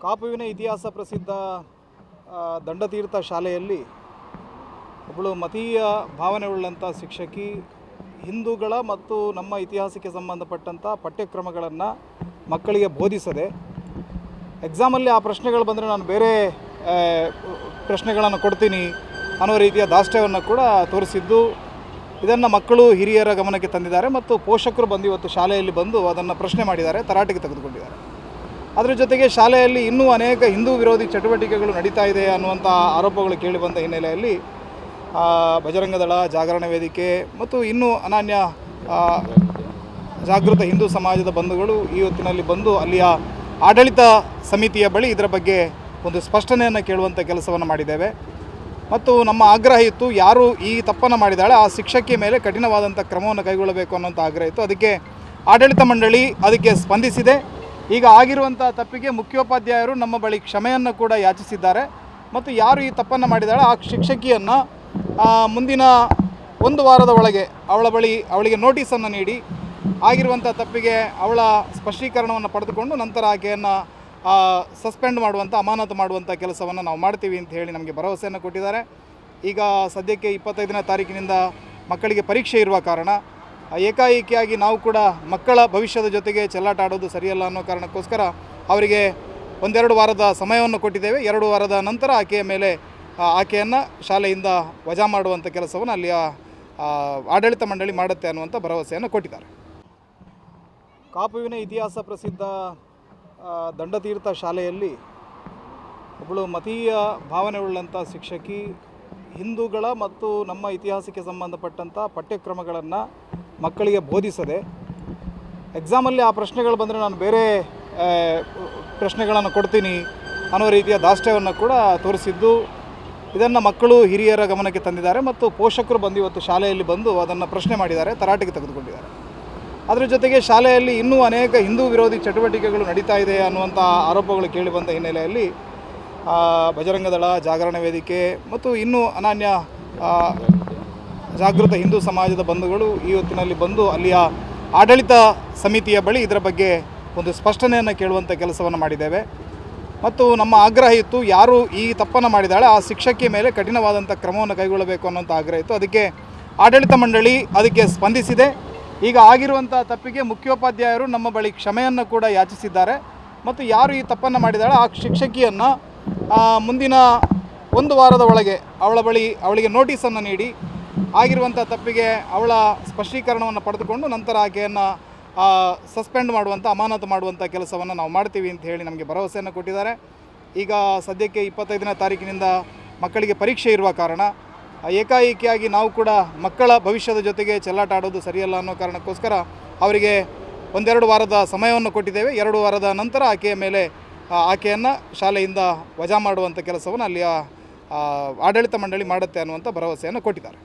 ಕಾಪುವಿನ ಇತಿಹಾಸ ಪ್ರಸಿದ್ಧ ದಂಡತೀರ್ಥ ಶಾಲೆಯಲ್ಲಿ ಒಬ್ಬಳು ಮತೀಯ ಭಾವನೆಯುಳ್ಳಂಥ ಶಿಕ್ಷಕಿ ಹಿಂದೂಗಳ ಮತ್ತು ನಮ್ಮ ಇತಿಹಾಸಕ್ಕೆ ಸಂಬಂಧಪಟ್ಟಂಥ ಪಠ್ಯಕ್ರಮಗಳನ್ನು ಮಕ್ಕಳಿಗೆ ಬೋಧಿಸದೆ ಎಕ್ಸಾಮಲ್ಲಿ ಆ ಪ್ರಶ್ನೆಗಳು ಬಂದರೆ ನಾನು ಬೇರೆ ಪ್ರಶ್ನೆಗಳನ್ನು ಕೊಡ್ತೀನಿ ಅನ್ನೋ ರೀತಿಯ ದಾಷ್ಟ್ಯವನ್ನು ಕೂಡ ತೋರಿಸಿದ್ದು. ಇದನ್ನು ಮಕ್ಕಳು ಹಿರಿಯರ ಗಮನಕ್ಕೆ ತಂದಿದ್ದಾರೆ ಮತ್ತು ಪೋಷಕರು ಬಂದು ಇವತ್ತು ಶಾಲೆಯಲ್ಲಿ ಬಂದು ಅದನ್ನು ಪ್ರಶ್ನೆ ಮಾಡಿದ್ದಾರೆ, ತರಾಟೆಗೆ ತೆಗೆದುಕೊಂಡಿದ್ದಾರೆ. ಅದರ ಜೊತೆಗೆ ಶಾಲೆಯಲ್ಲಿ ಇನ್ನೂ ಅನೇಕ ಹಿಂದೂ ವಿರೋಧಿ ಚಟುವಟಿಕೆಗಳು ನಡೀತಾ ಇದೆ ಅನ್ನುವಂಥ ಆರೋಪಗಳು ಕೇಳಿಬಂದ ಹಿನ್ನೆಲೆಯಲ್ಲಿ ಬಜರಂಗದಳ, ಜಾಗರಣ ವೇದಿಕೆ ಮತ್ತು ಇನ್ನೂ ಅನನ್ಯ ಜಾಗೃತ ಹಿಂದೂ ಸಮಾಜದ ಬಂಧುಗಳು ಈ ಹೊತ್ತಿನಲ್ಲಿ ಬಂದು ಅಲ್ಲಿಯ ಆಡಳಿತ ಸಮಿತಿಯ ಬಳಿ ಇದರ ಬಗ್ಗೆ ಒಂದು ಸ್ಪಷ್ಟನೆಯನ್ನು ಕೇಳುವಂಥ ಕೆಲಸವನ್ನು ಮಾಡಿದ್ದೇವೆ. ಮತ್ತು ನಮ್ಮ ಆಗ್ರಹ ಇತ್ತು, ಯಾರು ಈ ತಪ್ಪನ್ನು ಮಾಡಿದ್ದಾಳೆ ಆ ಶಿಕ್ಷಕಿಯ ಮೇಲೆ ಕಠಿಣವಾದಂಥ ಕ್ರಮವನ್ನು ಕೈಗೊಳ್ಳಬೇಕು ಅನ್ನೋಂಥ ಆಗ್ರಹ ಇತ್ತು. ಅದಕ್ಕೆ ಆಡಳಿತ ಮಂಡಳಿ ಅದಕ್ಕೆ ಸ್ಪಂದಿಸಿದೆ. ಈಗ ಆಗಿರುವಂಥ ತಪ್ಪಿಗೆ ಮುಖ್ಯೋಪಾಧ್ಯಾಯರು ನಮ್ಮ ಬಳಿ ಕ್ಷಮೆಯನ್ನು ಕೂಡ ಯಾಚಿಸಿದ್ದಾರೆ. ಮತ್ತು ಯಾರು ಈ ತಪ್ಪನ್ನು ಮಾಡಿದ್ದಾಳೆ ಆ ಶಿಕ್ಷಕಿಯನ್ನು ಮುಂದಿನ 1 ವಾರದ ಒಳಗೆ ಅವಳಿಗೆ ನೋಟಿಸನ್ನು ನೀಡಿ ಆಗಿರುವಂಥ ತಪ್ಪಿಗೆ ಅವಳ ಸ್ಪಷ್ಟೀಕರಣವನ್ನು ಪಡೆದುಕೊಂಡು ನಂತರ ಆಕೆಯನ್ನು ಸಸ್ಪೆಂಡ್ ಮಾಡುವಂಥ, ಅಮಾನತು ಮಾಡುವಂಥ ಕೆಲಸವನ್ನು ನಾವು ಮಾಡ್ತೀವಿ ಅಂತ ಹೇಳಿ ನಮಗೆ ಭರವಸೆಯನ್ನು ಕೊಟ್ಟಿದ್ದಾರೆ. ಈಗ ಸದ್ಯಕ್ಕೆ 25ನೇ ತಾರೀಕಿನಿಂದ ಮಕ್ಕಳಿಗೆ ಪರೀಕ್ಷೆ ಇರುವ ಕಾರಣ ಏಕಾಏಕಿಯಾಗಿ ನಾವು ಕೂಡ ಮಕ್ಕಳ ಭವಿಷ್ಯದ ಜೊತೆಗೆ ಚೆಲ್ಲಾಟ ಆಡೋದು ಸರಿಯಲ್ಲ ಅನ್ನೋ ಕಾರಣಕ್ಕೋಸ್ಕರ ಅವರಿಗೆ 1-2 ವಾರದ ಸಮಯವನ್ನು ಕೊಟ್ಟಿದ್ದೇವೆ. 2 ವಾರದ ನಂತರ ಆಕೆಯನ್ನು ಶಾಲೆಯಿಂದ ವಜಾ ಮಾಡುವಂಥ ಕೆಲಸವನ್ನು ಅಲ್ಲಿಯ ಆಡಳಿತ ಮಂಡಳಿ ಮಾಡುತ್ತೆ ಅನ್ನುವಂಥ ಭರವಸೆಯನ್ನು ಕೊಟ್ಟಿದ್ದಾರೆ. ಕಾಪುವಿನ ಇತಿಹಾಸ ಪ್ರಸಿದ್ಧ ದಂಡತೀರ್ಥ ಶಾಲೆಯಲ್ಲಿ ಒಬ್ಬಳು ಮತೀಯ ಭಾವನೆಯುಳ್ಳಂಥ ಶಿಕ್ಷಕಿ ಹಿಂದೂಗಳ ಮತ್ತು ನಮ್ಮ ಇತಿಹಾಸಕ್ಕೆ ಸಂಬಂಧಪಟ್ಟಂಥ ಪಠ್ಯಕ್ರಮಗಳನ್ನು ಮಕ್ಕಳಿಗೆ ಬೋಧಿಸದೆ ಎಕ್ಸಾಮಲ್ಲಿ ಆ ಪ್ರಶ್ನೆಗಳು ಬಂದರೆ ನಾನು ಬೇರೆ ಪ್ರಶ್ನೆಗಳನ್ನು ಕೊಡ್ತೀನಿ ಅನ್ನೋ ರೀತಿಯ ದಾಷ್ಟ್ಯವನ್ನು ಕೂಡ ತೋರಿಸಿದ್ದು. ಇದನ್ನು ಮಕ್ಕಳು ಹಿರಿಯರ ಗಮನಕ್ಕೆ ತಂದಿದ್ದಾರೆ ಮತ್ತು ಪೋಷಕರು ಬಂದು ಇವತ್ತು ಶಾಲೆಯಲ್ಲಿ ಬಂದು ಅದನ್ನು ಪ್ರಶ್ನೆ ಮಾಡಿದ್ದಾರೆ, ತರಾಟೆಗೆ ತೆಗೆದುಕೊಂಡಿದ್ದಾರೆ. ಅದರ ಜೊತೆಗೆ ಶಾಲೆಯಲ್ಲಿ ಇನ್ನೂ ಅನೇಕ ಹಿಂದೂ ವಿರೋಧಿ ಚಟುವಟಿಕೆಗಳು ನಡೀತಾ ಇದೆ ಅನ್ನುವಂಥ ಆರೋಪಗಳು ಕೇಳಿಬಂದ ಹಿನ್ನೆಲೆಯಲ್ಲಿ ಬಜರಂಗದಳ, ಜಾಗರಣ ವೇದಿಕೆ ಮತ್ತು ಇನ್ನೂ ಅನನ್ಯ ಜಾಗೃತ ಹಿಂದೂ ಸಮಾಜದ ಬಂಧುಗಳು ಈ ಹೊತ್ತಿನಲ್ಲಿ ಬಂದು ಅಲ್ಲಿಯ ಆಡಳಿತ ಸಮಿತಿಯ ಬಳಿ ಇದರ ಬಗ್ಗೆ ಒಂದು ಸ್ಪಷ್ಟನೆಯನ್ನು ಕೇಳುವಂಥ ಕೆಲಸವನ್ನು ಮಾಡಿದ್ದೇವೆ. ಮತ್ತು ನಮ್ಮ ಆಗ್ರಹ ಇತ್ತು, ಯಾರು ಈ ತಪ್ಪನ್ನು ಮಾಡಿದ್ದಾಳೆ ಆ ಶಿಕ್ಷಕಿಯ ಮೇಲೆ ಕಠಿಣವಾದಂಥ ಕ್ರಮವನ್ನು ಕೈಗೊಳ್ಳಬೇಕು ಅನ್ನೋಂಥ ಆಗ್ರಹ ಇತ್ತು. ಅದಕ್ಕೆ ಆಡಳಿತ ಮಂಡಳಿ ಅದಕ್ಕೆ ಸ್ಪಂದಿಸಿದೆ. ಈಗ ಆಗಿರುವಂಥ ತಪ್ಪಿಗೆ ಮುಖ್ಯೋಪಾಧ್ಯಾಯರು ನಮ್ಮ ಬಳಿ ಕ್ಷಮೆಯನ್ನು ಕೂಡ ಯಾಚಿಸಿದ್ದಾರೆ. ಮತ್ತು ಯಾರು ಈ ತಪ್ಪನ್ನು ಮಾಡಿದ್ದಾಳೆ ಆ ಶಿಕ್ಷಕಿಯನ್ನು ಮುಂದಿನ 1 ವಾರದ ಒಳಗೆ ಅವಳಿಗೆ ನೋಟಿಸನ್ನು ನೀಡಿ ಆಗಿರುವಂಥ ತಪ್ಪಿಗೆ ಅವಳ ಸ್ಪಷ್ಟೀಕರಣವನ್ನು ಪಡೆದುಕೊಂಡು ನಂತರ ಆಕೆಯನ್ನು ಸಸ್ಪೆಂಡ್ ಮಾಡುವಂಥ, ಅಮಾನತು ಮಾಡುವಂಥ ಕೆಲಸವನ್ನು ನಾವು ಮಾಡ್ತೀವಿ ಅಂತ ಹೇಳಿ ನಮಗೆ ಭರವಸೆಯನ್ನು ಕೊಟ್ಟಿದ್ದಾರೆ. ಈಗ ಸದ್ಯಕ್ಕೆ 25ನೇ ತಾರೀಕಿನಿಂದ ಮಕ್ಕಳಿಗೆ ಪರೀಕ್ಷೆ ಇರುವ ಕಾರಣ ಏಕಾಏಕಿಯಾಗಿ ನಾವು ಕೂಡ ಮಕ್ಕಳ ಭವಿಷ್ಯದ ಜೊತೆಗೆ ಚೆಲ್ಲಾಟ ಆಡೋದು ಸರಿಯಲ್ಲ ಅನ್ನೋ ಕಾರಣಕ್ಕೋಸ್ಕರ ಅವರಿಗೆ 1-2 ವಾರದ ಸಮಯವನ್ನು ಕೊಟ್ಟಿದ್ದೇವೆ. 2 ವಾರದ ನಂತರ ಆಕೆಯನ್ನು ಶಾಲೆಯಿಂದ ವಜಾ ಮಾಡುವಂಥ ಕೆಲಸವನ್ನು ಅಲ್ಲಿಯ ಆಡಳಿತ ಮಂಡಳಿ ಮಾಡುತ್ತೆ ಅನ್ನುವಂಥ ಭರವಸೆಯನ್ನು ಕೊಟ್ಟಿದ್ದಾರೆ.